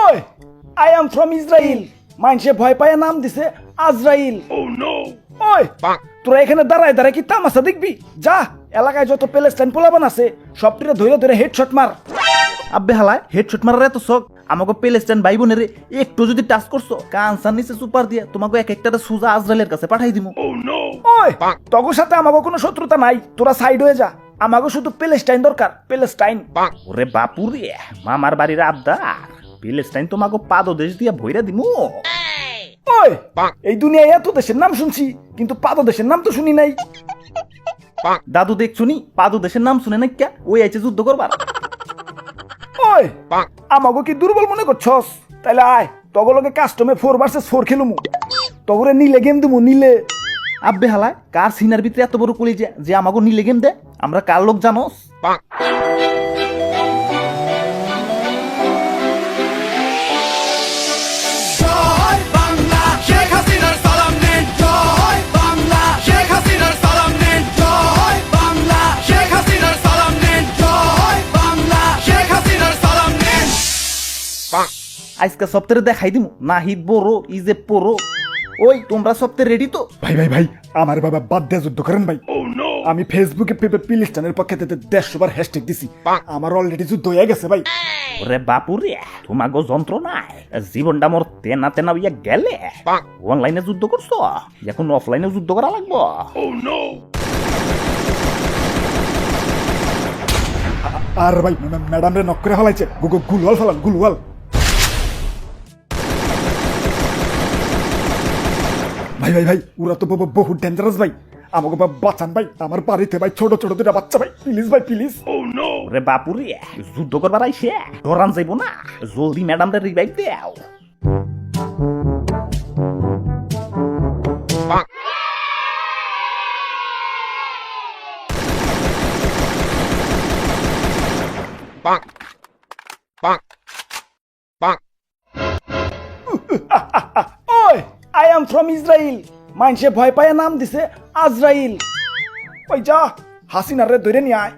ওই I am from Israel, মানুষে ভয় পায় নাম দিছে আজরাইল। ওই তোরা এখানে দাঁড়ায় দাঁড়ায় কি তামাশা দেখবি? যা এলাকায় যত প্যালেস্টাইন পোলাবান আছে সবটিরে ধরে ধরে হেডশট মার। আব্বে হালায় হেডশট মারার এত শখ, আমাকে প্যালেস্টাইন ভাই বোনের একটু যদি টাচ করছো কানসার নিচে সুপার দিয়ে তোমাকে এক একটা সুজা আজরাইলের কাছে পাঠাই দিমু। ওই তগর সাথে আমাকে কোনো শত্রুতা নাই, তোরা সাইড হয়ে যা। আমাকে শুধু প্যালেস্টাইন দরকার, প্যালেস্টাইন। ওরে বাপুরে, মামার বাড়ির আবদার, প্যালেস্টাইন তোমাকে পাদদেশ দিয়া ভইরা দিমু। ওই এই দুনিয়ায় এত দেশের নাম শুনছি কিন্তু পাদদেশের নাম তো শুনি নাই। দাদু দেখছুনি পাদদেশের নাম শুনে না ক্যা, ওই আইছে যুদ্ধ করবার। ওই আমাকে কি দুর্বল মনে করছস? তাইলে আয় তগলকে কাস্টমে 4 vs 4 খেলুমু, তগরে নিলে গেম দিমু নিলে। আব্বে হালায় কার সিনার ভিতরে এত বড় কলি যে আমাকে নিলে গেম দে? আমরা কার লোক জানোস? আজকে সপ্তাহে দেখাই দিমু নাহিদ বড় ইজে পড়ো। ওই তোমরা সপ্তাহে রেডি তো? ভাই ভাই ভাই আমার বাবা বাদ দিয়ে যুদ্ধ করেন ভাই। আমি ফেসবুকে প্যালেস্টাইনের পক্ষে 150 বার হ্যাশট্যাগ দিছি, আমার অলরেডি যুদ্ধ হয়ে গেছে ভাই। ওরে বাপুরে, তোমাগো যন্ত্রণায় জীবনটা মোর তেনা তেনা হইয়া গেলে। অনলাইনে যুদ্ধ করছো, এখন অফলাইনে যুদ্ধ করা লাগবো। আর ভাই ম্যাডাম রে নক করে ফেলাইছে, গুলওয়াল ফেলান গুলওয়াল। ভাই ভাই ভাই ওরা তো বহুত ডেঞ্জারাস ভাই, আমাকে বাঁচান ভাই, আমার বাড়িতে ভাই ছোট ছোট দুটা বাচ্চা ভাই, প্লিজ ভাই প্লিজ। ওরে বাপুরে, যুদ্ধ করবার আইসে ডরান যাইব না, জলদি ম্যাডাম রে রিভাইভ দেও। ওই আই এম ফ্রম ইসরায়েল, মানুষে ভয় পায় নাম দিছে আজরাইল। ওই যা হাসিনার রে ধরে নিয়ে আয়।